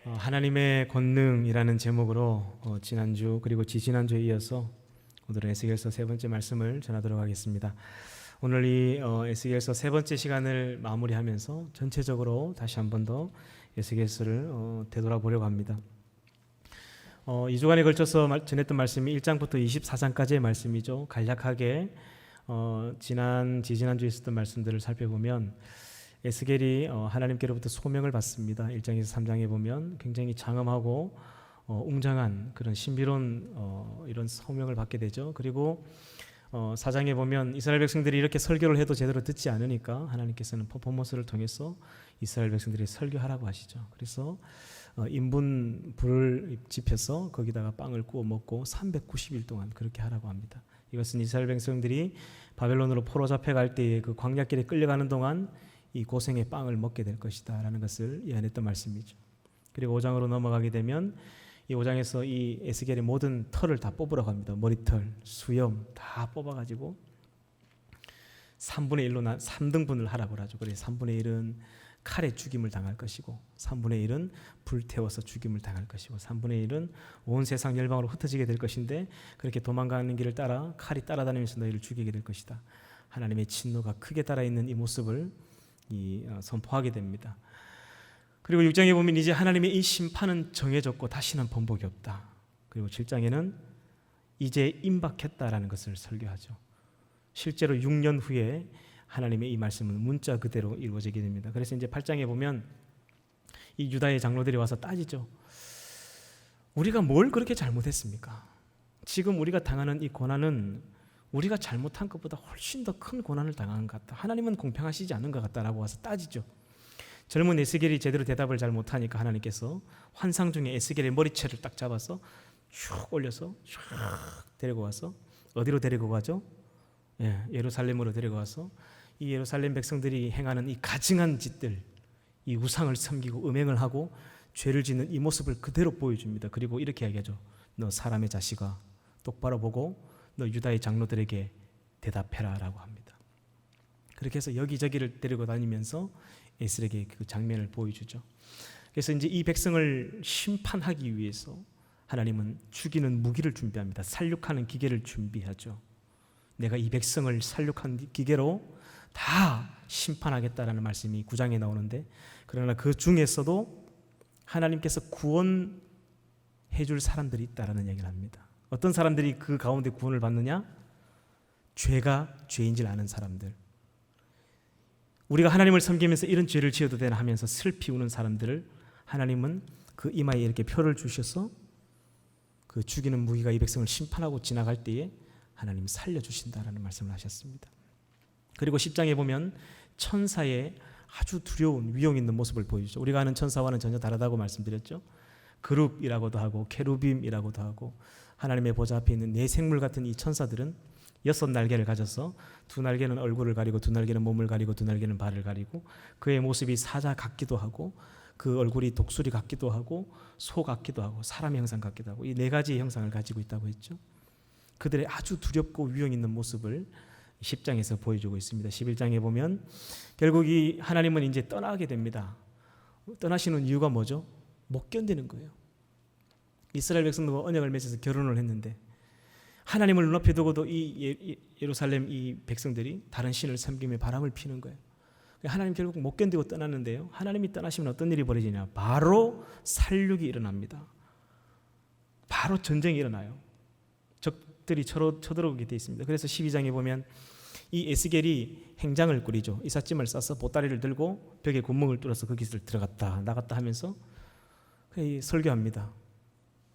하나님의 권능이라는 제목으로 지난주 그리고 지지난주에 이어서 오늘은 에스겔서 세 번째 말씀을 전하도록 하겠습니다. 오늘 이 에스겔서 세 번째 시간을 마무리하면서 전체적으로 다시 한 번 더 에스겔서를 되돌아보려고 합니다. 2주간에 걸쳐서 전했던 말씀이 1장부터 24장까지의 말씀이죠. 간략하게 지지난주에 있었던 말씀들을 살펴보면 에스겔이 하나님께로부터 소명을 받습니다. 1장에서 3장에 보면 굉장히 장엄하고 웅장한 그런 신비로운 이런 소명을 받게 되죠. 그리고 4장에 보면 이스라엘 백성들이 이렇게 설교를 해도 제대로 듣지 않으니까 하나님께서는 퍼포먼스를 통해서 이스라엘 백성들이 설교하라고 하시죠. 그래서 인분 불을 지펴서 거기다가 빵을 구워 먹고 390일 동안 그렇게 하라고 합니다. 이것은 이스라엘 백성들이 바벨론으로 포로 잡혀갈 때에 그 광야길에 끌려가는 동안 이 고생의 빵을 먹게 될 것이다 라는 것을 예언했던 말씀이죠. 그리고 5장으로 넘어가게 되면 이 5장에서 이 에스겔의 모든 털을 다 뽑으라고 합니다. 머리털, 수염 다 뽑아가지고 3분의 1로 3등분을 하라고 하죠. 그래서 3분의 1은 칼에 죽임을 당할 것이고 3분의 1은 불태워서 죽임을 당할 것이고 3분의 1은 온 세상 열방으로 흩어지게 될 것인데 그렇게 도망가는 길을 따라 칼이 따라다니면서 너희를 죽이게 될 것이다. 하나님의 진노가 크게 달아있는 이 모습을 선포하게 됩니다. 그리고 6장에 보면 이제 하나님의 이 심판은 정해졌고 다시는 번복이 없다. 그리고 7장에는 이제 임박했다라는 것을 설교하죠. 실제로 6년 후에 하나님의 이 말씀은 문자 그대로 이루어지게 됩니다. 그래서 이제 8장에 보면 이 유다의 장로들이 와서 따지죠. 우리가 뭘 그렇게 잘못했습니까? 지금 우리가 당하는 이 고난은 우리가 잘못한 것보다 훨씬 더 큰 고난을 당한 것 같다. 하나님은 공평하시지 않은 것 같다라고 와서 따지죠. 젊은 에스겔이 제대로 대답을 잘 못하니까 하나님께서 환상 중에 에스겔의 머리채를 딱 잡아서 슉 올려서 슉 데리고 와서 어디로 데리고 가죠? 예루살렘으로 데리고 와서 이 예루살렘 백성들이 행하는 이 가증한 짓들, 이 우상을 섬기고 음행을 하고 죄를 짓는 이 모습을 그대로 보여줍니다. 그리고 이렇게 얘기하죠. 너 사람의 자식아 똑바로 보고 너 유다의 장로들에게 대답해라 라고 합니다. 그렇게 해서 여기저기를 데리고 다니면서 에스겔에게 그 장면을 보여주죠. 그래서 이제 이 백성을 심판하기 위해서 하나님은 죽이는 무기를 준비합니다. 살육하는 기계를 준비하죠. 내가 이 백성을 살육한 기계로 다 심판하겠다라는 말씀이 9장에 나오는데 그러나 그 중에서도 하나님께서 구원해 줄 사람들이 있다라는 얘기를 합니다. 어떤 사람들이 그 가운데 구원을 받느냐? 죄가 죄인 줄 아는 사람들. 우리가 하나님을 섬기면서 이런 죄를 지어도 되나 하면서 슬피 우는 사람들을 하나님은 그 이마에 이렇게 표를 주셔서 그 죽이는 무기가 이 백성을 심판하고 지나갈 때에 하나님 살려주신다라는 말씀을 하셨습니다. 그리고 10장에 보면 천사의 아주 두려운 위용 있는 모습을 보여주죠. 우리가 아는 천사와는 전혀 다르다고 말씀드렸죠. 그룹이라고도 하고 케루빔이라고도 하고 하나님의 보좌 앞에 있는 네 생물 같은 이 천사들은 6날개를 가져서 2날개는 얼굴을 가리고 2날개는 몸을 가리고 2날개는 발을 가리고 그의 모습이 사자 같기도 하고 그 얼굴이 독수리 같기도 하고 소 같기도 하고 사람의 형상 같기도 하고 이 4가지의 형상을 가지고 있다고 했죠. 그들의 아주 두렵고 위험 있는 모습을 10장에서 보여주고 있습니다. 11장에 보면 결국 이 하나님은 이제 떠나게 됩니다. 떠나시는 이유가 뭐죠? 못 견디는 거예요. 이스라엘 백성들과 언약을 맺어서 결혼을 했는데 하나님을 눈앞에 두고도 이 예루살렘 이 백성들이 다른 신을 섬기며 바람을 피는 거예요. 하나님 결국 못 견디고 떠났는데요. 하나님이 떠나시면 어떤 일이 벌어지냐? 바로 살육이 일어납니다. 바로 전쟁이 일어나요. 적들이 쳐들어오게 되어 있습니다. 그래서 12장에 보면 이 에스겔이 행장을 꾸리죠. 이삿짐을 싸서 보따리를 들고 벽에 구멍을 뚫어서 거기서 들어갔다 나갔다 하면서 설교합니다.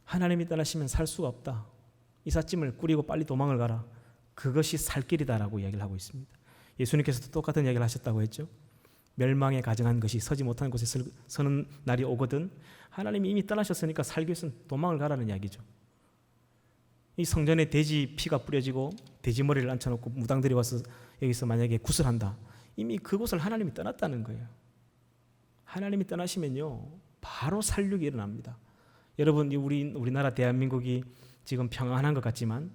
하나님이 떠나시면 살 수가 없다. 이삿짐을 꾸리고 빨리 도망을 가라. 그것이 살 길이다라고 이야기를 하고 있습니다. 예수님께서도 똑같은 이야기를 하셨다고 했죠. 멸망에 가증한 것이 서지 못하는 곳에 서는 날이 오거든. 하나님이 이미 떠나셨으니까 살기 위해서는 도망을 가라는 이야기죠. 이 성전에 돼지 피가 뿌려지고 돼지 머리를 앉혀놓고 무당들이 와서 여기서 만약에 구슬한다. 이미 그곳을 하나님이 떠났다는 거예요. 하나님이 떠나시면요 바로 살육이 일어납니다. 여러분 우리나라 대한민국이 지금 평안한 것 같지만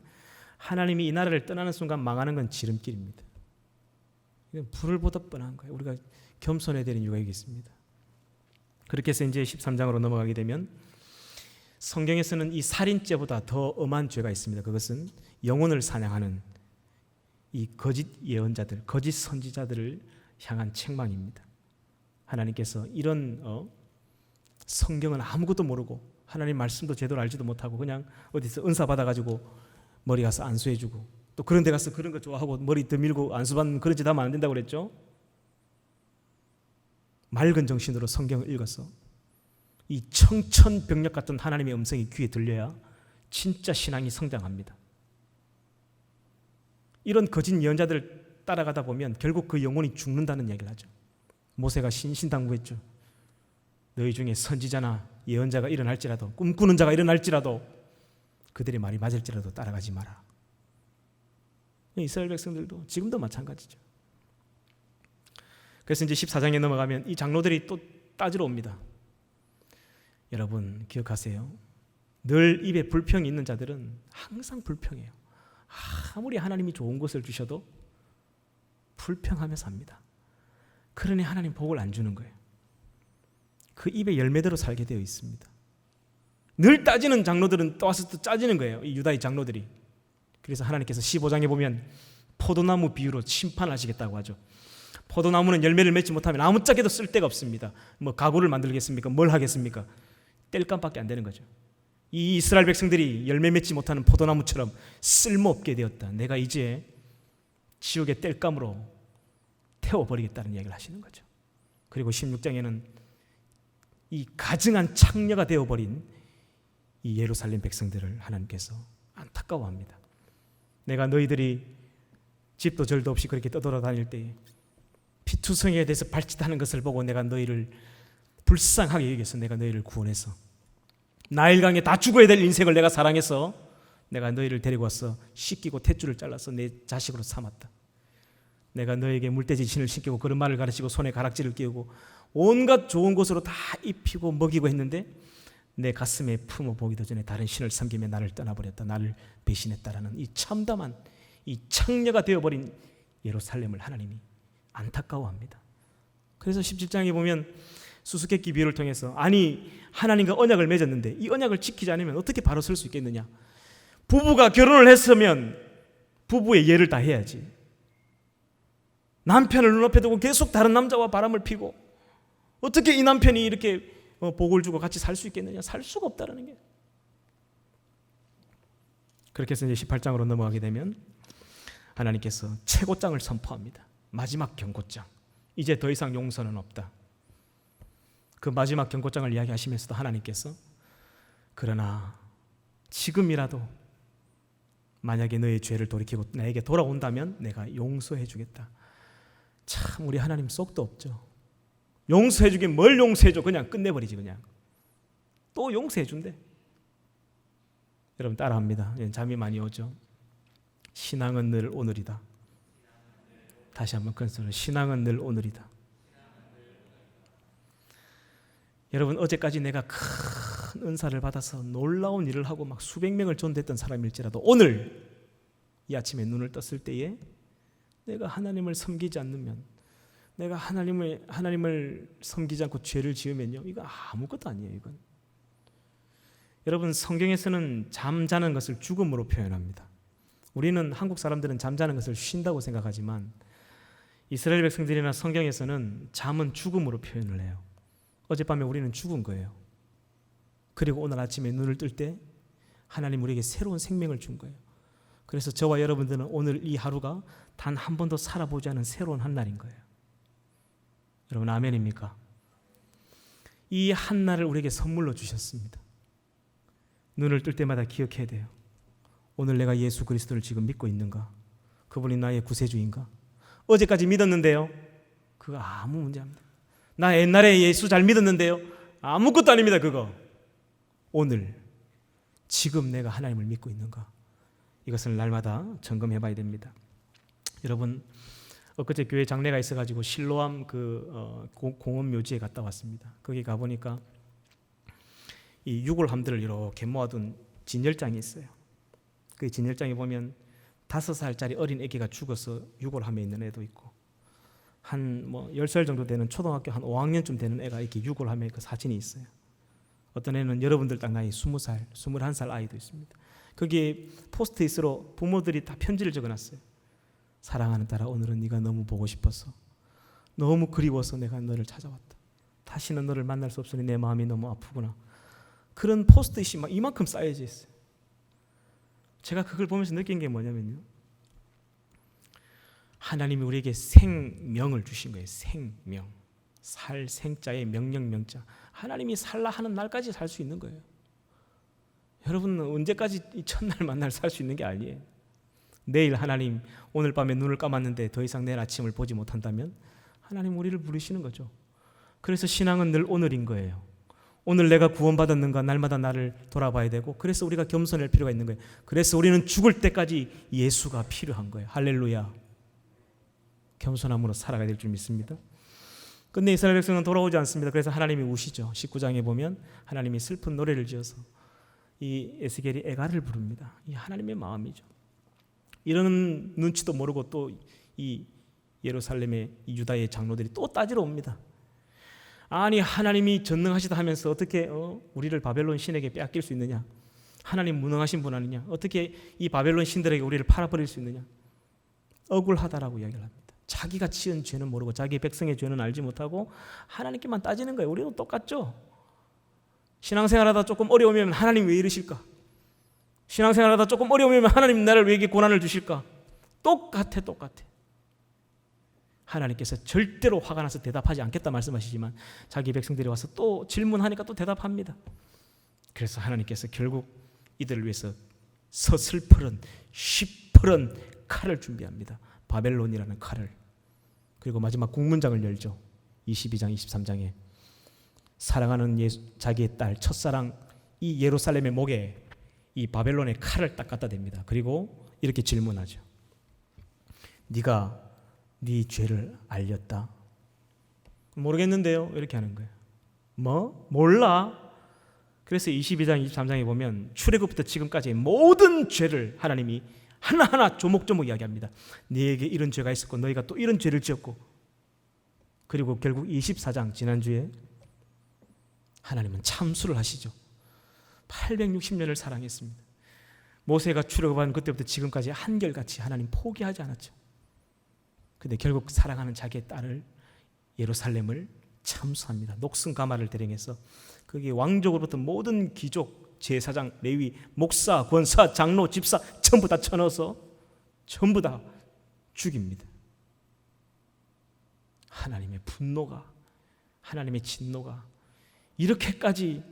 하나님이 이 나라를 떠나는 순간 망하는 건 지름길입니다. 이건 불을 보듯 뻔한 거예요. 우리가 겸손해야 되는 이유가 있겠습니다. 그렇게 해서 이제 13장으로 넘어가게 되면 성경에서는 이 살인죄보다 더 엄한 죄가 있습니다. 그것은 영혼을 사냥하는 이 거짓 예언자들, 거짓 선지자들을 향한 책망입니다. 하나님께서 이런 성경은 아무것도 모르고 하나님 말씀도 제대로 알지도 못하고 그냥 어디서 은사 받아가지고 머리 가서 안수해주고 또 그런 데 가서 그런 거 좋아하고 머리 더 밀고 안수받는 그런 짓 하면 안 된다고 그랬죠. 맑은 정신으로 성경을 읽어서 이 청천벽력 같은 하나님의 음성이 귀에 들려야 진짜 신앙이 성장합니다. 이런 거짓 예언자들 따라가다 보면 결국 그 영혼이 죽는다는 이야기를 하죠. 모세가 신신당부했죠. 너희 중에 선지자나 예언자가 일어날지라도 꿈꾸는 자가 일어날지라도 그들의 말이 맞을지라도 따라가지 마라. 이스라엘 백성들도 지금도 마찬가지죠. 그래서 이제 14장에 넘어가면 이 장로들이 또 따지러 옵니다. 여러분 기억하세요. 늘 입에 불평이 있는 자들은 항상 불평해요. 아무리 하나님이 좋은 것을 주셔도 불평하면서 합니다. 그러니 하나님 복을 안 주는 거예요. 그 입의 열매대로 살게 되어 있습니다. 늘 따지는 장로들은 또 와서 또 짜지는 거예요. 이 유다의 장로들이. 그래서 하나님께서 15장에 보면 포도나무 비유로 심판하시겠다고 하죠. 포도나무는 열매를 맺지 못하면 아무짝에도 쓸데가 없습니다. 뭐 가구를 만들겠습니까? 뭘 하겠습니까? 땔감밖에 안 되는 거죠. 이 이스라엘 백성들이 열매 맺지 못하는 포도나무처럼 쓸모없게 되었다. 내가 이제 지옥의 땔감으로 태워버리겠다는 이야기를 하시는 거죠. 그리고 16장에는 이 가증한 창녀가 되어버린 이 예루살렘 백성들을 하나님께서 안타까워합니다. 내가 너희들이 집도 절도 없이 그렇게 떠돌아다닐 때에 피투성이에 대해서 발짓하는 것을 보고 내가 너희를 불쌍하게 여겨서 내가 너희를 구원해서 나일강에 다 죽어야 될 인생을 내가 사랑해서 내가 너희를 데리고 와서 씻기고 탯줄을 잘라서 내 자식으로 삼았다. 내가 너에게 물돼지 신을 신기고 그런 말을 가르치고 손에 가락지를 끼우고 온갖 좋은 것으로 다 입히고 먹이고 했는데 내 가슴에 품어보기도 전에 다른 신을 섬기며 나를 떠나버렸다. 나를 배신했다라는 이 참담한 이 창녀가 되어버린 예루살렘을 하나님이 안타까워합니다. 그래서 17장에 보면 수수께끼 비유를 통해서 아니 하나님과 언약을 맺었는데 이 언약을 지키지 않으면 어떻게 바로 설 수 있겠느냐. 부부가 결혼을 했으면 부부의 예를 다 해야지. 남편을 눈앞에 두고 계속 다른 남자와 바람을 피고 어떻게 이 남편이 이렇게 복을 주고 같이 살 수 있겠느냐. 살 수가 없다라는 게. 그렇게 해서 이제 18장으로 넘어가게 되면 하나님께서 최고장을 선포합니다. 마지막 경고장. 이제 더 이상 용서는 없다. 그 마지막 경고장을 이야기하시면서도 하나님께서 그러나 지금이라도 만약에 너의 죄를 돌이키고 나에게 돌아온다면 내가 용서해 주겠다. 참 우리 하나님 속도 없죠. 용서해 주긴 뭘 용서해 줘. 그냥 끝내버리지 그냥. 또 용서해 준대. 여러분 따라합니다. 잠이 많이 오죠. 신앙은 늘 오늘이다. 다시 한번 큰 소리로 신앙은 늘 오늘이다. 여러분 어제까지 내가 큰 은사를 받아서 놀라운 일을 하고 막 수백 명을 전도했던 사람일지라도 오늘 이 아침에 눈을 떴을 때에 내가 하나님을 섬기지 않으면 내가 하나님을 섬기지 않고 죄를 지으면요 이거 아무것도 아니에요. 이건 여러분 성경에서는 잠자는 것을 죽음으로 표현합니다. 우리는 한국 사람들은 잠자는 것을 쉰다고 생각하지만 이스라엘 백성들이나 성경에서는 잠은 죽음으로 표현을 해요. 어젯밤에 우리는 죽은 거예요. 그리고 오늘 아침에 눈을 뜰 때 하나님 우리에게 새로운 생명을 준 거예요. 그래서 저와 여러분들은 오늘 이 하루가 단 한 번도 살아보지 않은 새로운 한 날인 거예요. 여러분 아멘입니까? 이 한 날을 우리에게 선물로 주셨습니다. 눈을 뜰 때마다 기억해야 돼요. 오늘 내가 예수 그리스도를 지금 믿고 있는가? 그분이 나의 구세주인가? 어제까지 믿었는데요. 그거 아무 문제 없습니다. 나 옛날에 예수 잘 믿었는데요. 아무것도 아닙니다. 그거. 오늘 지금 내가 하나님을 믿고 있는가? 이것을 날마다 점검해 봐야 됩니다. 여러분 엊그제 교회 장례가 있어가지고 실로암 공원 묘지에 갔다 왔습니다. 거기 가보니까 이 유골함들을 이렇게 모아둔 진열장이 있어요. 그 진열장에 보면 5살짜리 어린 아기가 죽어서 유골함에 있는 애도 있고 한 뭐 10살 정도 되는 초등학교 한 5학년쯤 되는 애가 이렇게 유골 하면 그 사진이 있어요. 어떤 애는 여러분들 딱 나이 20살, 21살 아이도 있습니다. 거기에 포스트잇으로 부모들이 다 편지를 적어놨어요. 사랑하는 딸아, 오늘은 네가 너무 보고 싶어서, 너무 그리워서 내가 너를 찾아왔다. 다시는 너를 만날 수 없으니 내 마음이 너무 아프구나. 그런 포스트잇이 막 이만큼 쌓여져 있어요. 제가 그걸 보면서 느낀 게 뭐냐면요, 하나님이 우리에게 생명을 주신 거예요. 생명. 살 생자에 명령 명자. 하나님이 살라 하는 날까지 살 수 있는 거예요. 여러분은 언제까지 이 첫날 만날 살 수 있는 게 아니에요. 내일 하나님 오늘 밤에 눈을 감았는데 더 이상 내일 아침을 보지 못한다면 하나님 우리를 부르시는 거죠. 그래서 신앙은 늘 오늘인 거예요. 오늘 내가 구원받았는가 날마다 나를 돌아봐야 되고, 그래서 우리가 겸손할 필요가 있는 거예요. 그래서 우리는 죽을 때까지 예수가 필요한 거예요. 할렐루야. 겸손함으로 살아가야 될 줄 믿습니다. 근데 이스라엘 백성은 돌아오지 않습니다. 그래서 하나님이 우시죠. 19장에 보면 하나님이 슬픈 노래를 지어서 이 에스겔이 애가를 부릅니다. 이 하나님의 마음이죠. 이런 눈치도 모르고 또 이 예루살렘의 이 유다의 장로들이 또 따지러 옵니다. 아니 하나님이 전능하시다 하면서 어떻게 우리를 바벨론 신에게 빼앗길 수 있느냐? 하나님 무능하신 분 아니냐? 어떻게 이 바벨론 신들에게 우리를 팔아버릴 수 있느냐? 억울하다라고 이야기를 합니다. 자기가 지은 죄는 모르고 자기 백성의 죄는 알지 못하고 하나님께만 따지는 거예요. 우리도 똑같죠? 신앙생활하다 조금 어려우면 하나님 왜 이러실까? 신앙생활하다 조금 어려우면 하나님 나를 왜 이렇게 고난을 주실까? 똑같아. 하나님께서 절대로 화가 나서 대답하지 않겠다 말씀하시지만 자기 백성들이 와서 또 질문하니까 또 대답합니다. 그래서 하나님께서 결국 이들을 위해서 서슬퍼런 시퍼런 칼을 준비합니다. 바벨론이라는 칼을. 그리고 마지막 국문장을 열죠. 22장 23장에 사랑하는 자기의 딸 첫사랑 이 예루살렘의 목에 이 바벨론의 칼을 딱 갖다 댑니다. 그리고 이렇게 질문하죠. 네가 네 죄를 알렸다? 모르겠는데요. 이렇게 하는 거예요. 뭐? 몰라? 그래서 22장 23장에 보면 출애굽부터 지금까지의 모든 죄를 하나님이 하나하나 조목조목 이야기합니다. 너에게 이런 죄가 있었고 너희가 또 이런 죄를 지었고, 그리고 결국 24장 지난주에 하나님은 참수를 하시죠. 860년을 사랑했습니다. 모세가 출애굽한 그때부터 지금까지 한결같이 하나님 포기하지 않았죠. 근데 결국 사랑하는 자기의 딸을 예루살렘을 참수합니다. 녹슨 가마를 대령해서 거기에 왕족으로부터 모든 귀족, 제사장, 레위, 목사, 권사, 장로, 집사 전부 다 쳐넣어서 전부 다 죽입니다. 하나님의 분노가, 하나님의 진노가 이렇게까지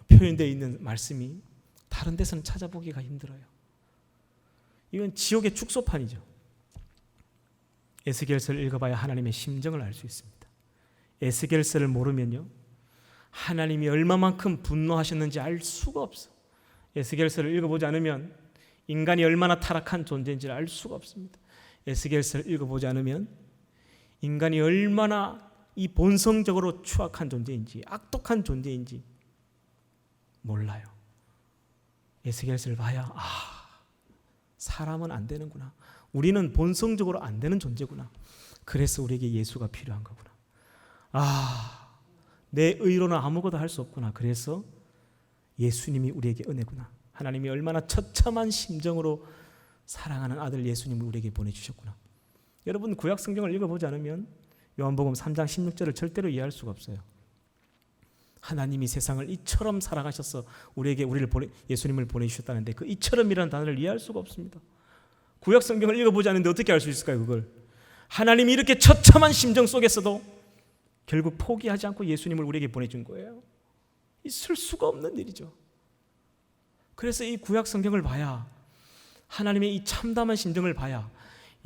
표현되어 있는 말씀이 다른 데서는 찾아보기가 힘들어요. 이건 지옥의 축소판이죠. 에스겔서를 읽어봐야 하나님의 심정을 알 수 있습니다. 에스겔서를 모르면요, 하나님이 얼마만큼 분노하셨는지 알 수가 없어. 에스겔서를 읽어보지 않으면 인간이 얼마나 타락한 존재인지를 알 수가 없습니다. 에스겔서를 읽어보지 않으면 인간이 얼마나 이 본성적으로 추악한 존재인지, 악독한 존재인지 몰라요. 에스겔서를 봐야 사람은 안 되는구나. 우리는 본성적으로 안 되는 존재구나. 그래서 우리에게 예수가 필요한 거구나. 내 의로는 아무것도 할 수 없구나. 그래서 예수님이 우리에게 은혜구나. 하나님이 얼마나 처참한 심정으로 사랑하는 아들 예수님을 우리에게 보내주셨구나. 여러분 구약 성경을 읽어보지 않으면 요한복음 3장 16절을 절대로 이해할 수가 없어요. 하나님이 세상을 이처럼 사랑하셔서 우리에게 예수님을 보내주셨다는데 그 이처럼이라는 단어를 이해할 수가 없습니다. 구약 성경을 읽어보지 않는데 어떻게 알 수 있을까요? 그걸 하나님이 이렇게 처참한 심정 속에서도 결국 포기하지 않고 예수님을 우리에게 보내준 거예요. 있을 수가 없는 일이죠. 그래서 이 구약 성경을 봐야, 하나님의 이 참담한 심정을 봐야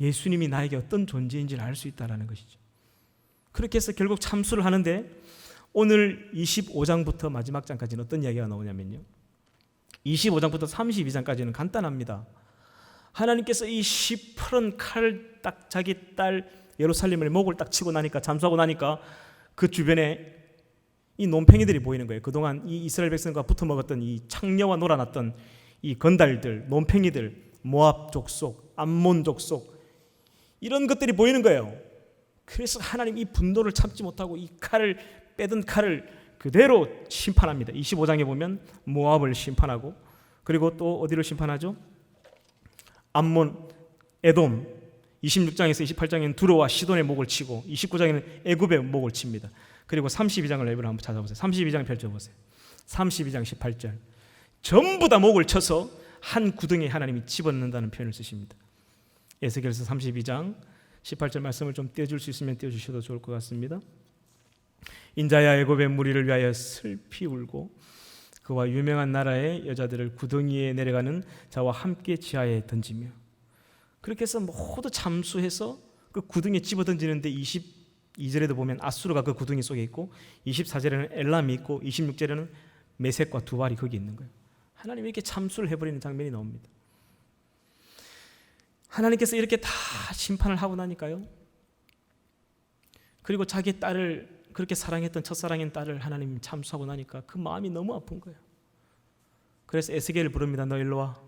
예수님이 나에게 어떤 존재인지를 알 수 있다는 것이죠. 그렇게 해서 결국 참수를 하는데 오늘 25장부터 마지막 장까지는 어떤 이야기가 나오냐면요, 25장부터 32장까지는 간단합니다. 하나님께서 이 시퍼런 칼을 딱 자기 딸 예루살렘의 목을 딱 치고 나니까, 잠수하고 나니까 그 주변에 이 논팽이들이 보이는 거예요. 그동안 이 이스라엘 백성과 붙어 먹었던 이 창녀와 놀아났던 이 건달들, 논팽이들, 모압 족속, 암몬 족속, 이런 것들이 보이는 거예요. 그래서 하나님 이 분노를 참지 못하고 이 칼을 빼든 칼을 그대로 심판합니다. 25장에 보면 모압을 심판하고, 그리고 또 어디를 심판하죠? 암몬, 에돔. 26장에서 28장에는 두로와 시돈의 목을 치고 29장에는 애굽의 목을 칩니다. 그리고 32장을 레벨을 한번 찾아보세요. 32장 펼쳐보세요. 32장 18절 전부 다 목을 쳐서 한 구덩이에 하나님이 집어넣는다는 표현을 쓰십니다. 에스겔서 32장 18절 말씀을 좀 떼어줄 수 있으면 떼어주셔도 좋을 것 같습니다. 인자야 애굽의 무리를 위하여 슬피 울고 그와 유명한 나라의 여자들을 구덩이에 내려가는 자와 함께 지하에 던지며, 그렇게 해서 모두 잠수해서 그 구덩이에 집어 던지는데 22절에도 보면 아수르가 그 구덩이 속에 있고 24절에는 엘람이 있고 26절에는 메섹과 두발이 거기 있는 거예요. 하나님이 이렇게 참수를 해버리는 장면이 나옵니다. 하나님께서 이렇게 다 심판을 하고 나니까요, 그리고 자기 딸을 그렇게 사랑했던 첫사랑인 딸을 하나님 참수하고 나니까 그 마음이 너무 아픈 거예요. 그래서 에스겔을 부릅니다. 너 일로 와.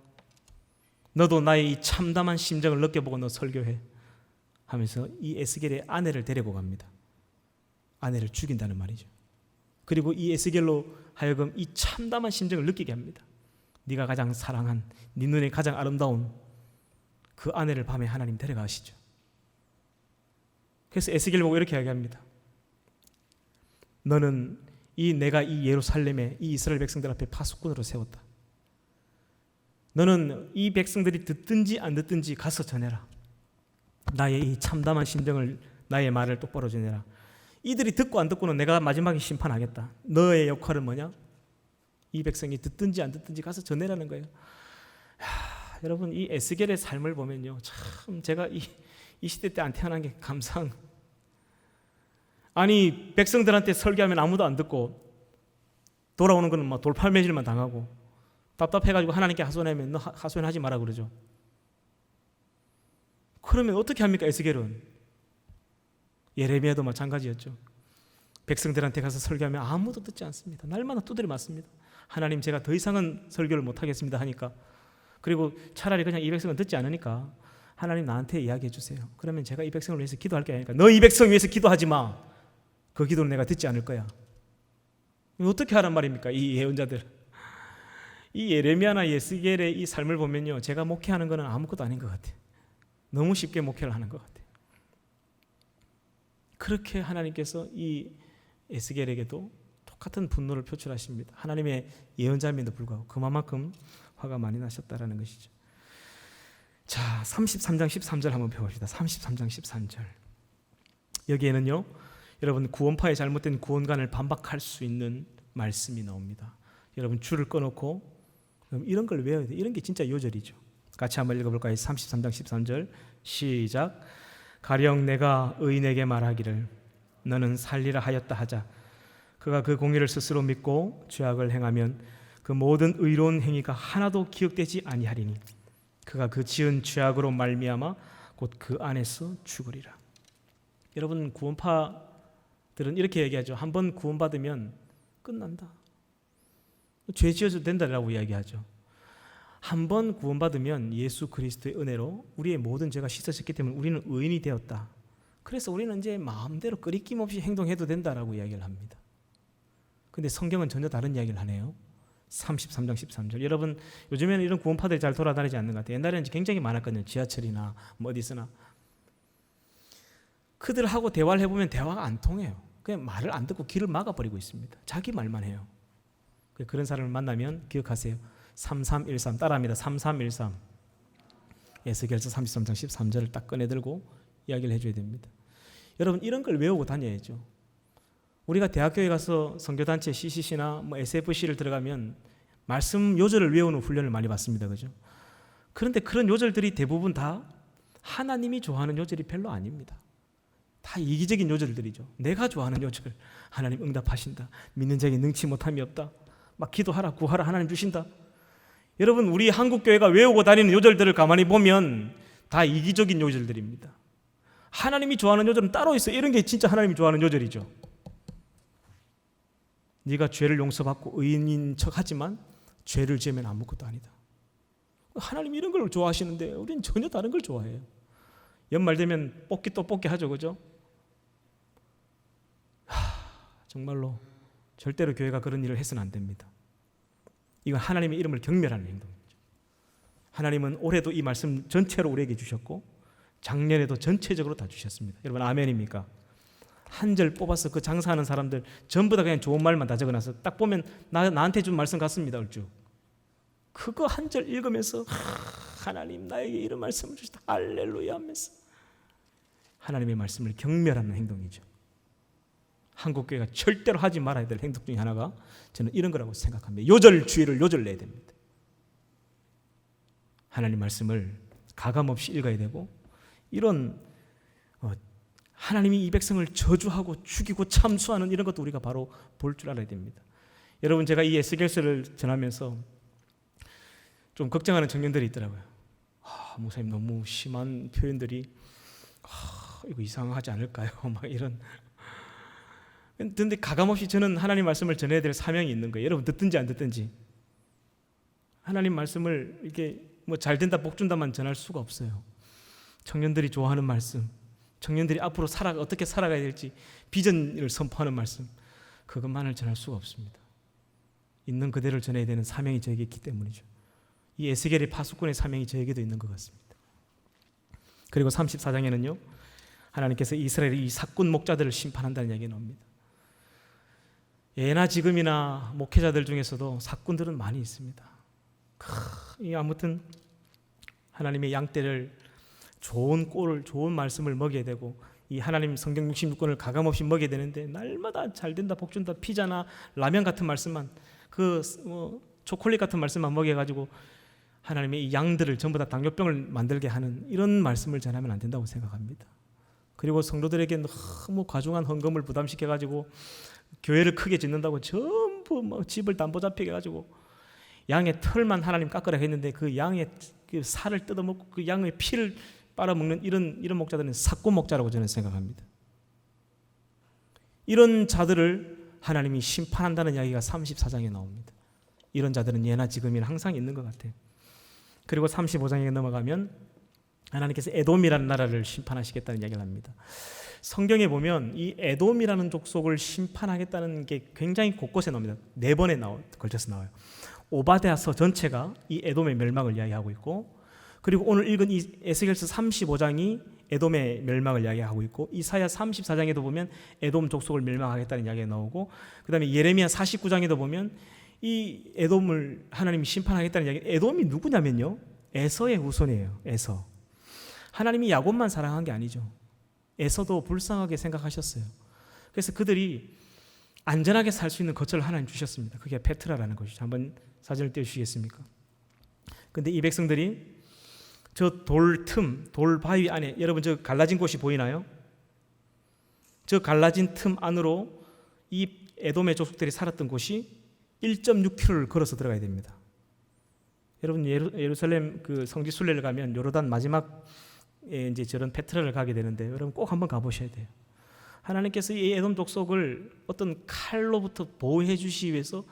너도 나의 이 참담한 심정을 느껴보고 너 설교해 하면서 이 에스겔의 아내를 데리고 갑니다. 아내를 죽인다는 말이죠. 그리고 이 에스겔로 하여금 이 참담한 심정을 느끼게 합니다. 네가 가장 사랑한, 네 눈에 가장 아름다운 그 아내를 밤에 하나님 데려가시죠. 그래서 에스겔 보고 이렇게 이야기합니다. 너는 내가 이 예루살렘에 이 이스라엘 백성들 앞에 파수꾼으로 세웠다. 너는 이 백성들이 듣든지 안 듣든지 가서 전해라. 나의 이 참담한 심정을, 나의 말을 똑바로 전해라. 이들이 듣고 안 듣고는 내가 마지막에 심판하겠다. 너의 역할은 뭐냐? 이 백성이 듣든지 안 듣든지 가서 전해라는 거예요. 여러분, 이 에스겔의 삶을 보면요, 참 제가 이 시대 때 안 태어난 게 감사한. 아니, 백성들한테 설교하면 아무도 안 듣고 돌아오는 거는 막 돌팔매질만 당하고, 답답해가지고 하나님께 하소연하면 너 하소연하지 마라 그러죠. 그러면 어떻게 합니까? 에스겔은 예레미야도 마찬가지였죠. 백성들한테 가서 설교하면 아무도 듣지 않습니다. 날마다 두드려 맞습니다. 하나님, 제가 더 이상은 설교를 못하겠습니다 하니까, 그리고 차라리 그냥 이 백성은 듣지 않으니까 하나님 나한테 이야기해 주세요. 그러면 제가 이 백성을 위해서 기도할 게 아니니까 너 이 백성 위해서 기도하지 마. 그 기도는 내가 듣지 않을 거야. 어떻게 하란 말입니까? 이 예언자들, 이 예레미야나 에스겔의 이 삶을 보면요, 제가 목회하는 거는 아무것도 아닌 것 같아요. 너무 쉽게 목회를 하는 것 같아요. 그렇게 하나님께서 이 에스겔에게도 똑같은 분노를 표출하십니다. 하나님의 예언자임에도 불구하고 그만큼 화가 많이 나셨다라는 것이죠. 자, 33장 13절 한번 펴봅시다. 33장 13절. 여기에는요, 여러분 구원파의 잘못된 구원관을 반박할 수 있는 말씀이 나옵니다. 여러분 줄을 꺼놓고 이런 걸 외워야 돼요. 이런 게 진짜 요절이죠. 같이 한번 읽어볼까요? 33장 13절 시작. 가령 내가 의인에게 말하기를 너는 살리라 하였다 하자. 그가 그 공의를 스스로 믿고 죄악을 행하면 그 모든 의로운 행위가 하나도 기억되지 아니하리니 그가 그 지은 죄악으로 말미암아 곧 그 안에서 죽으리라. 여러분, 구원파들은 이렇게 얘기하죠. 한번 구원받으면 끝난다. 죄 지어도 된다라고 이야기하죠. 한번 구원받으면 예수 그리스도의 은혜로 우리의 모든 죄가 씻어졌기 때문에 우리는 의인이 되었다. 그래서 우리는 이제 마음대로 끄리낌 없이 행동해도 된다라고 이야기를 합니다. 근데 성경은 전혀 다른 이야기를 하네요. 33장 13절. 여러분, 요즘에는 이런 구원파들이 잘 돌아다니지 않는 것 같아요. 옛날에는 굉장히 많았거든요. 지하철이나 뭐 어디서나. 그들하고 대화를 해보면 대화가 안 통해요. 그냥 말을 안 듣고 길을 막아버리고 있습니다. 자기 말만 해요. 그런 사람을 만나면 기억하세요. 3313 따라합니다. 3313. 에스겔서 33장 13절을 딱 꺼내들고 이야기를 해줘야 됩니다. 여러분, 이런 걸 외우고 다녀야죠. 우리가 대학교에 가서 선교단체 CCC나 뭐 SFC를 들어가면 말씀 요절을 외우는 훈련을 많이 받습니다. 그죠? 그런데 그런 요절들이 대부분 다 하나님이 좋아하는 요절이 별로 아닙니다. 다 이기적인 요절들이죠. 내가 좋아하는 요절, 하나님 응답하신다. 믿는 자에게 능치 못함이 없다. 막 기도하라, 구하라, 하나님 주신다. 여러분, 우리 한국교회가 외우고 다니는 요절들을 가만히 보면 다 이기적인 요절들입니다. 하나님이 좋아하는 요절은 따로 있어요. 이런 게 진짜 하나님이 좋아하는 요절이죠. 네가 죄를 용서받고 의인인 척하지만 죄를 지으면 아무것도 아니다. 하나님 이런 걸 좋아하시는데 우리는 전혀 다른 걸 좋아해요. 연말 되면 뽑기 또 뽑기 하죠, 그죠? 정말로 절대로 교회가 그런 일을 해서는 안 됩니다. 이건 하나님의 이름을 경멸하는 행동이죠. 하나님은 올해도 이 말씀 전체로 우리에게 주셨고 작년에도 전체적으로 다 주셨습니다. 여러분 아멘입니까? 한 절 뽑아서 그 장사하는 사람들 전부 다 그냥 좋은 말만 다 적어놔서 딱 보면 나한테 준 말씀 같습니다. 얼쭉 그거 한 절 읽으면서 하나님 나에게 이런 말씀을 주시다 할렐루야 하면서 하나님의 말씀을 경멸하는 행동이죠. 한국교회가 절대로 하지 말아야 될 행동 중에 하나가 저는 이런 거라고 생각합니다. 요절주의를 요절내야 됩니다. 하나님 말씀을 가감없이 읽어야 되고 이런 하나님이 이 백성을 저주하고 죽이고 참수하는 이런 것도 우리가 바로 볼 줄 알아야 됩니다. 여러분 제가 이 에스겔서를 전하면서 좀 걱정하는 청년들이 있더라고요. 목사님 너무 심한 표현들이 이거 이상하지 않을까요? 막 이런. 근데 가감없이 저는 하나님 말씀을 전해야 될 사명이 있는 거예요. 여러분 듣든지 안 듣든지 하나님 말씀을 이렇게 뭐 잘 된다 복 준다만 전할 수가 없어요. 청년들이 좋아하는 말씀, 청년들이 앞으로 어떻게 살아가야 될지 비전을 선포하는 말씀, 그것만을 전할 수가 없습니다. 있는 그대로를 전해야 되는 사명이 저에게 있기 때문이죠. 이 에스겔의 파수꾼의 사명이 저에게도 있는 것 같습니다. 그리고 34장에는요 하나님께서 이스라엘의 이 사꾼 목자들을 심판한다는 이야기가 나옵니다. 예나 지금이나 목회자들 중에서도 사꾼들은 많이 있습니다. 아무튼 하나님의 양떼를 좋은 꼴을 좋은 말씀을 먹여야 되고 이 하나님 성경 66권을 가감없이 먹여야 되는데 날마다 잘 된다 복 준다 피자나 라면 같은 말씀만 초콜릿 같은 말씀만 먹여가지고 하나님의 이 양들을 전부 다 당뇨병을 만들게 하는 이런 말씀을 전하면 안 된다고 생각합니다. 그리고 성도들에게 너무 과중한 헌금을 부담시켜가지고 교회를 크게 짓는다고 전부 집을 담보 잡히게 해가지고 양의 털만 하나님 깎으라 했는데 그 양의 그 살을 뜯어먹고 그 양의 피를 빨아먹는 이런 목자들은 사꾼 목자라고 저는 생각합니다. 이런 자들을 하나님이 심판한다는 이야기가 34장에 나옵니다. 이런 자들은 예나 지금이나 항상 있는 것 같아요. 그리고 35장에 넘어가면 하나님께서 에돔이라는 나라를 심판하시겠다는 이야기를 합니다. 성경에 보면 이 에돔이라는 족속을 심판하겠다는 게 굉장히 곳곳에 나옵니다. 4번에 걸쳐서 나와요. 오바댜서 전체가 이 에돔의 멸망을 이야기하고 있고, 그리고 오늘 읽은 이 에스겔서 35장이 에돔의 멸망을 이야기하고 있고, 이사야 34장에도 보면 에돔 족속을 멸망하겠다는 이야기가 나오고, 그 다음에 예레미야 49장에도 보면 이 에돔을 하나님이 심판하겠다는 이야기. 에돔이 누구냐면요, 에서의 후손이에요. 에서. 하나님이 야곱만 사랑한 게 아니죠. 에서도 불쌍하게 생각하셨어요. 그래서 그들이 안전하게 살 수 있는 거처를 하나님 주셨습니다. 그게 페트라라는 것이죠. 한번 사진을 띄워주시겠습니까? 근데 이 백성들이 저 돌 바위 안에, 여러분 저 갈라진 곳이 보이나요? 저 갈라진 틈 안으로 이 에돔의 족속들이 살았던 곳이 1.6km를 걸어서 들어가야 됩니다. 여러분 예루살렘 그 성지 순례를 가면 요르단 마지막에 이제 저런 페트라를 가게 되는데 여러분 꼭 한번 가보셔야 돼요. 하나님께서 이 에돔 족속을 어떤 칼로부터 보호해 주시기 위해서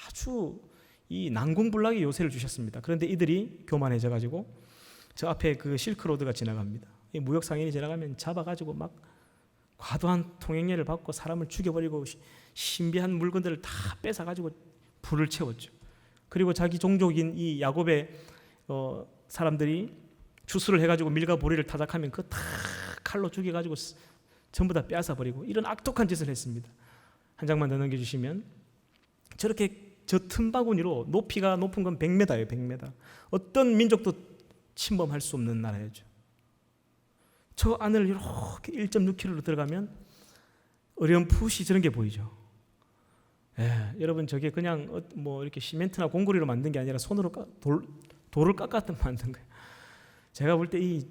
아주 이 난공불락의 요새를 주셨습니다. 그런데 이들이 교만해져 가지고 저 앞에 그 실크로드가 지나갑니다. 이 무역 상인이 지나가면 잡아가지고 막 과도한 통행료를 받고 사람을 죽여버리고 신비한 물건들을 다 뺏어가지고 불을 채웠죠. 그리고 자기 종족인 이 야곱의 사람들이 추수를 해가지고 밀과 보리를 타작하면 그거 다 칼로 죽여가지고 전부 다 빼앗아 버리고 이런 악독한 짓을 했습니다. 한 장만 더 넘겨주시면 저렇게 저 틈바구니로 높이가 높은 건 100m예요. 100m. 어떤 민족도 침범할 수 없는 나라였죠. 저 안을 이렇게 1.6km로 들어가면 어렴풋이 저런 게 보이죠. 여러분 저게 그냥 뭐 이렇게 시멘트나 공구리로 만든 게 아니라 손으로 돌을 깎아서 만든 거예요. 제가 볼 때 이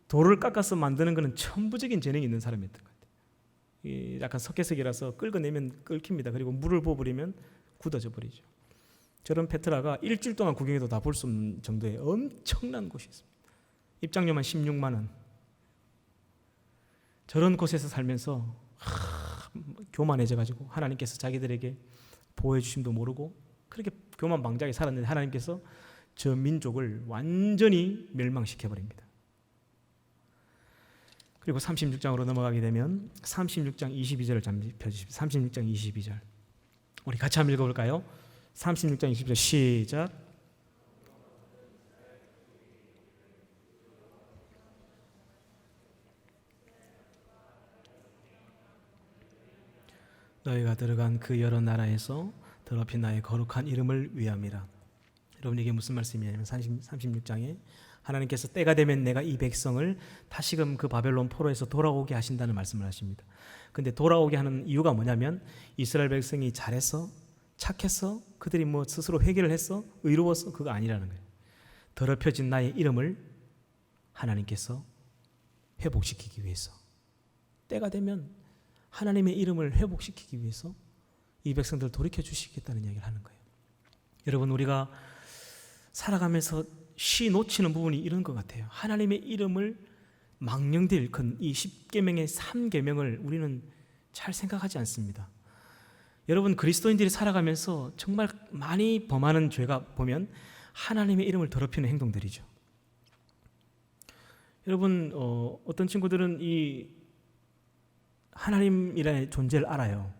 돌을 깎아서 만드는 거는 천부적인 재능이 있는 사람이었던 것 같아요. 약간 석회석이라서 긁어내면 끓깁니다. 그리고 물을 부어버리면 굳어져 버리죠. 저런 페트라가 일주일 동안 구경해도 다 볼 수 없는 정도의 엄청난 곳이 있습니다. 입장료만 16만 원. 저런 곳에서 살면서 교만해져가지고 하나님께서 자기들에게 보호해 주심도 모르고 그렇게 교만방자하게 살았는데 하나님께서 저 민족을 완전히 멸망시켜버립니다. 그리고 36장으로 넘어가게 되면 36장 22절을 잠시 펴주십시오. 36장 22절 우리 같이 한번 읽어볼까요? 36장 22절 시작. 너희가 들어간 그 여러 나라에서 더럽힌 나의 거룩한 이름을 위함이라. 여러분 이게 무슨 말씀이냐면 36장에 하나님께서 때가 되면 내가 이 백성을 다시금 그 바벨론 포로에서 돌아오게 하신다는 말씀을 하십니다. 근데 돌아오게 하는 이유가 뭐냐면 이스라엘 백성이 잘해서 착해서 그들이 뭐 스스로 회개를 했어 의로워서 그거 아니라는 거예요. 더럽혀진 나의 이름을 하나님께서 회복시키기 위해서 때가 되면 하나님의 이름을 회복시키기 위해서 이 백성들을 돌이켜 주시겠다는 이야기를 하는 거예요. 여러분 우리가 살아가면서 쉬 놓치는 부분이 이런 것 같아요. 하나님의 이름을 망령되 일컫는 이 10계명의 3계명을 우리는 잘 생각하지 않습니다. 여러분 그리스도인들이 살아가면서 정말 많이 범하는 죄가 보면 하나님의 이름을 더럽히는 행동들이죠. 여러분 어떤 친구들은 이 하나님이라는 존재를 알아요.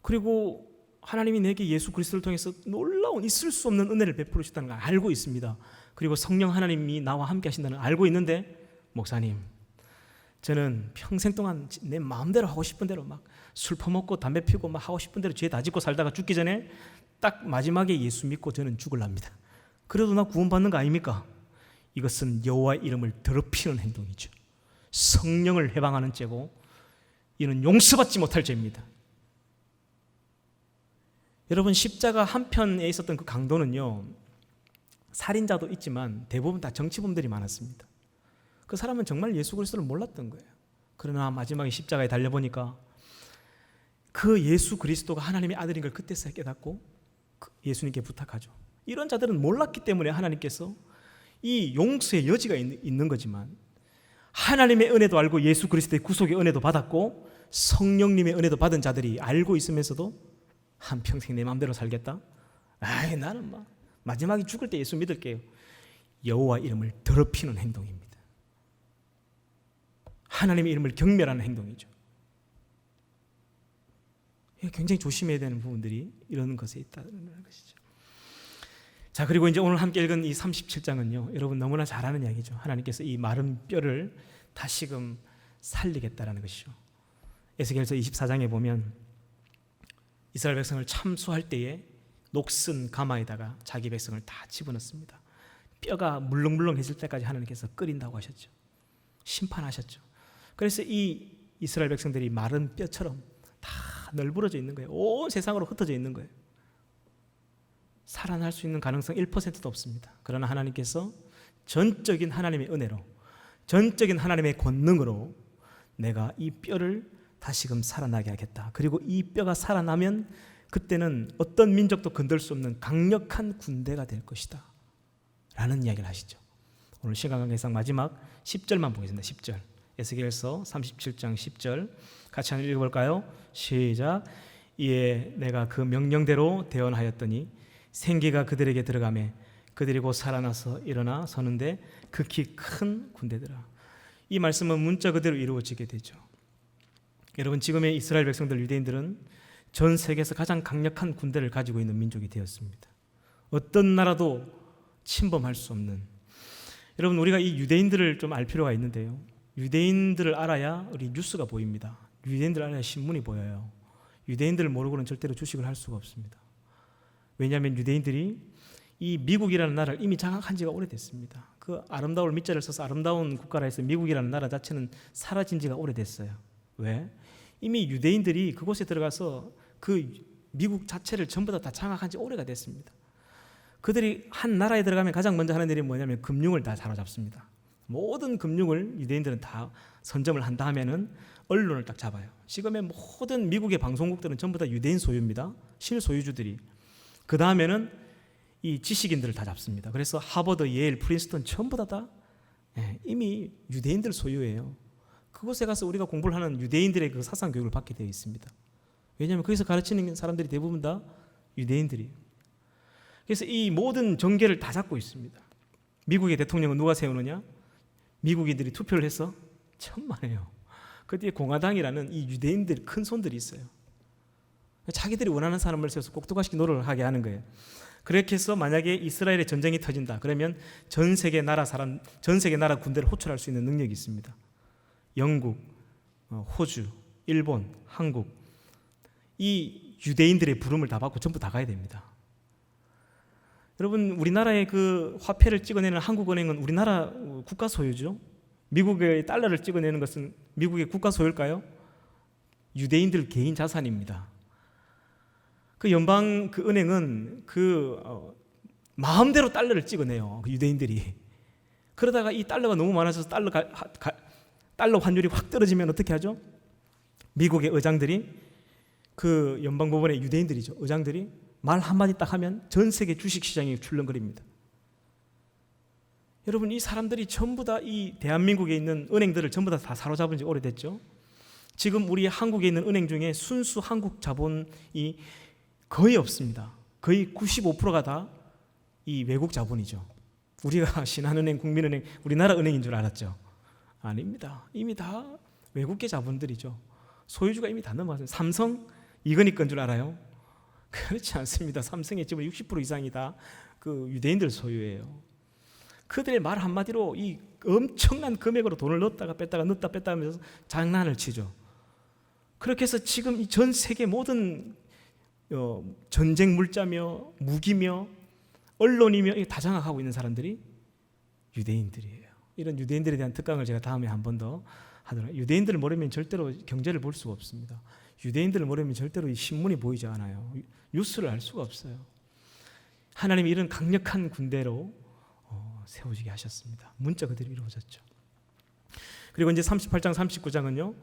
그리고 하나님이 내게 예수 그리스도를 통해서 놀라운 있을 수 없는 은혜를 베풀으셨다는 걸 알고 있습니다. 그리고 성령 하나님이 나와 함께 하신다는 걸 알고 있는데 목사님 저는 평생 동안 내 마음대로 하고 싶은 대로 막 술 퍼먹고 담배 피우고 막 하고 싶은 대로 죄 다 짓고 살다가 죽기 전에 딱 마지막에 예수 믿고 저는 죽을랍니다. 그래도 나 구원받는 거 아닙니까? 이것은 여호와의 이름을 더럽히는 행동이죠. 성령을 해방하는 죄고 이는 용서받지 못할 죄입니다. 여러분 십자가 한편에 있었던 그 강도는요 살인자도 있지만 대부분 다 정치범들이 많았습니다. 그 사람은 정말 예수 그리스도를 몰랐던 거예요. 그러나 마지막에 십자가에 달려보니까 그 예수 그리스도가 하나님의 아들인 걸 그때서야 깨닫고 예수님께 부탁하죠. 이런 자들은 몰랐기 때문에 하나님께서 이 용서의 여지가 있는 거지만 하나님의 은혜도 알고 예수 그리스도의 구속의 은혜도 받았고 성령님의 은혜도 받은 자들이 알고 있으면서도 한평생 내 마음대로 살겠다? 아이 나는 막 마지막에 죽을 때 예수 믿을게요. 여호와 이름을 더럽히는 행동입니다. 하나님의 이름을 경멸하는 행동이죠. 굉장히 조심해야 되는 부분들이 이런 것에 있다는 것이죠. 자 그리고 이제 오늘 함께 읽은 이 37장은요 여러분 너무나 잘 아는 이야기죠. 하나님께서 이 마른 뼈를 다시금 살리겠다라는 것이죠. 에스겔서 24장에 보면 이스라엘 백성을 참수할 때에 녹슨 가마에다가 자기 백성을 다 집어넣습니다. 뼈가 물렁물렁해질 때까지 하나님께서 끓인다고 하셨죠. 심판하셨죠. 그래서 이 이스라엘 백성들이 마른 뼈처럼 다 널브러져 있는 거예요. 온 세상으로 흩어져 있는 거예요. 살아날 수 있는 가능성 1%도 없습니다. 그러나 하나님께서 전적인 하나님의 은혜로 전적인 하나님의 권능으로 내가 이 뼈를 다시금 살아나게 하겠다. 그리고 이 뼈가 살아나면 그때는 어떤 민족도 건들 수 없는 강력한 군대가 될 것이다 라는 이야기를 하시죠. 오늘 시간 관계상 마지막 10절만 보겠습니다. 10절 에스겔서 37장 10절 같이 한번 읽어볼까요? 시작. 이에 내가 그 명령대로 대언하였더니 생기가 그들에게 들어가매 그들이 곧 살아나서 일어나 서는데 극히 큰 군대더라. 이 말씀은 문자 그대로 이루어지게 되죠. 여러분 지금의 이스라엘 백성들 유대인들은 전 세계에서 가장 강력한 군대를 가지고 있는 민족이 되었습니다. 어떤 나라도 침범할 수 없는. 여러분 우리가 이 유대인들을 좀 알 필요가 있는데요. 유대인들을 알아야 우리 뉴스가 보입니다. 유대인들을 알아야 신문이 보여요. 유대인들을 모르고는 절대로 주식을 할 수가 없습니다. 왜냐하면 유대인들이 이 미국이라는 나라를 이미 장악한 지가 오래됐습니다. 그 아름다울 밑자를 써서 아름다운 국가라 해서 미국이라는 나라 자체는 사라진 지가 오래됐어요. 왜? 이미 유대인들이 그곳에 들어가서 그 미국 자체를 전부 다 장악한 지 오래가 됐습니다. 그들이 한 나라에 들어가면 가장 먼저 하는 일이 뭐냐면 금융을 다 사로잡습니다. 모든 금융을 유대인들은 다 선점을 한 다음에는 언론을 딱 잡아요. 지금의 모든 미국의 방송국들은 전부 다 유대인 소유입니다. 실소유주들이. 그 다음에는 이 지식인들을 다 잡습니다. 그래서 하버드, 예일, 프린스턴 전부 다 이미 유대인들 소유예요. 그곳에 가서 우리가 공부를 하는 유대인들의 그 사상 교육을 받게 되어 있습니다. 왜냐하면 거기서 가르치는 사람들이 대부분 다 유대인들이에요. 그래서 이 모든 정계를 다 잡고 있습니다. 미국의 대통령은 누가 세우느냐? 미국인들이 투표를 해서 천만에요. 그 뒤에 공화당이라는 이 유대인들 큰 손들이 있어요. 자기들이 원하는 사람을 세워서 꼭두가시 노릇을 하게 하는 거예요. 그렇게 해서 만약에 이스라엘의 전쟁이 터진다 그러면 전 세계 나라 군대를 호출할 수 있는 능력이 있습니다. 영국, 호주, 일본, 한국, 이 유대인들의 부름을 다 받고 전부 다 가야 됩니다. 여러분, 우리나라의 그 화폐를 찍어내는 한국은행은 우리나라 국가 소유죠. 미국의 달러를 찍어내는 것은 미국의 국가 소유일까요? 유대인들 개인 자산입니다. 그 연방 그 은행은 마음대로 달러를 찍어내요. 그 유대인들이. 그러다가 이 달러가 너무 많아져서 달러 환율이 확 떨어지면 어떻게 하죠? 미국의 의장들이, 그 연방법원의 유대인들이죠. 의장들이 말 한마디 딱 하면 전 세계 주식시장이 출렁거립니다. 여러분, 이 사람들이 전부 다 이 대한민국에 있는 은행들을 전부 다 사로잡은 지 오래됐죠. 지금 우리 한국에 있는 은행 중에 순수 한국 자본이 거의 없습니다. 거의 95%가 다 이 외국 자본이죠. 우리가 신한은행, 국민은행, 우리나라 은행인 줄 알았죠. 아닙니다. 이미 다 외국계 자본들이죠. 소유주가 이미 다 넘어갔어요. 삼성, 이건희 건 줄 알아요? 그렇지 않습니다. 삼성의 지분 60% 이상이 다 그 유대인들 소유예요. 그들의 말 한마디로 이 엄청난 금액으로 돈을 넣었다가 뺐다가 넣었다 뺐다 하면서 장난을 치죠. 그렇게 해서 지금 이 전 세계 모든 전쟁 물자며 무기며 언론이며 다 장악하고 있는 사람들이 유대인들이에요. 이런 유대인들에 대한 특강을 제가 다음에 한 번 더 하도록. 유대인들을 모르면 절대로 경제를 볼 수가 없습니다. 유대인들을 모르면 절대로 이 신문이 보이지 않아요. 뉴스를 알 수가 없어요. 하나님이 이런 강력한 군대로 세워지게 하셨습니다. 문자 그대로 이루어졌죠. 그리고 이제 38장 39장은요,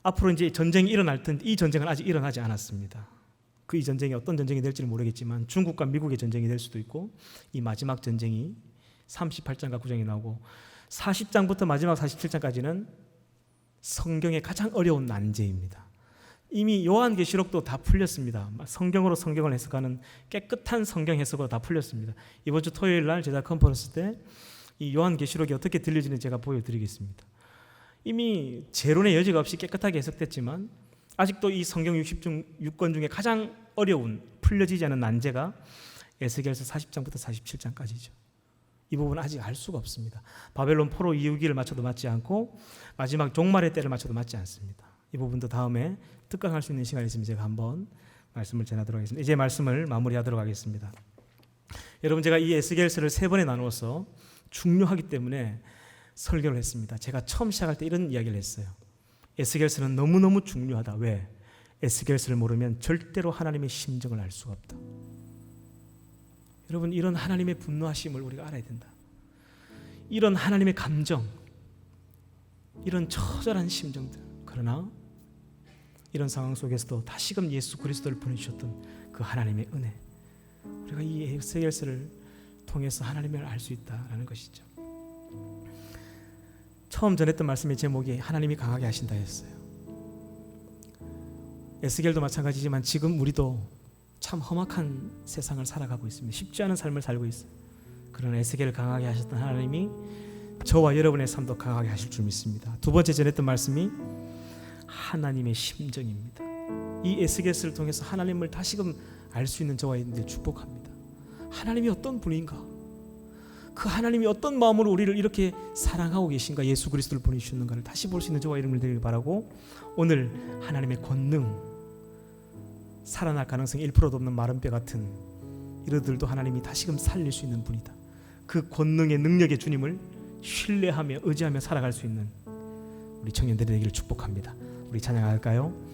앞으로 이제 전쟁이 일어날 텐데 이 전쟁은 아직 일어나지 않았습니다. 그 이 전쟁이 어떤 전쟁이 될지는 모르겠지만 중국과 미국의 전쟁이 될 수도 있고, 이 마지막 전쟁이 38장과 9장이 나오고 40장부터 마지막 47장까지는 성경의 가장 어려운 난제입니다. 이미 요한계시록도 다 풀렸습니다. 성경으로 성경을 해석하는 깨끗한 성경 해석으로 다 풀렸습니다. 이번 주 토요일 날 제자 컨퍼런스 때 이 요한계시록이 어떻게 들려지는지 제가 보여드리겠습니다. 이미 재론의 여지가 없이 깨끗하게 해석됐지만 아직도 이 성경 66권 중에 가장 어려운, 풀려지지 않은 난제가 에스겔서 40장부터 47장까지죠. 이 부분은 아직 알 수가 없습니다. 바벨론 포로 이후기를 맞춰도 맞지 않고 마지막 종말의 때를 맞춰도 맞지 않습니다. 이 부분도 다음에 특강할 수 있는 시간이 있으면 제가 한번 말씀을 전하도록 하겠습니다. 이제 말씀을 마무리하도록 하겠습니다. 여러분, 제가 이 에스겔서를 3번에 나누어서 중요하기 때문에 설교를 했습니다. 제가 처음 시작할 때 이런 이야기를 했어요. 에스겔서는 너무너무 중요하다. 왜? 에스겔서를 모르면 절대로 하나님의 심정을 알 수가 없다. 여러분, 이런 하나님의 분노하심을 우리가 알아야 된다. 이런 하나님의 감정, 이런 처절한 심정들. 그러나 이런 상황 속에서도 다시금 예수 그리스도를 보내주셨던 그 하나님의 은혜, 우리가 이 에스겔서를 통해서 하나님을 알 수 있다라는 것이죠. 처음 전했던 말씀의 제목이 하나님이 강하게 하신다였어요. 에스겔도 마찬가지지만 지금 우리도 참 험악한 세상을 살아가고 있습니다. 쉽지 않은 삶을 살고 있어요. 그러나 에스겔을 강하게 하셨던 하나님이 저와 여러분의 삶도 강하게 하실 줄 믿습니다. 두 번째 전했던 말씀이 하나님의 심정입니다. 이 에스겔서를 통해서 하나님을 다시금 알 수 있는 저와 여러분들 축복합니다. 하나님이 어떤 분인가, 그 하나님이 어떤 마음으로 우리를 이렇게 사랑하고 계신가, 예수 그리스도를 보내주셨는가를 다시 볼 수 있는 저와 여러분들 되길 바라고, 오늘 하나님의 권능, 살아날 가능성이 1%도 없는 마른 뼈 같은 이들도 하나님이 다시금 살릴 수 있는 분이다. 그 권능의 능력의 주님을 신뢰하며 의지하며 살아갈 수 있는 우리 청년들이 되기를 축복합니다. 우리 찬양할까요?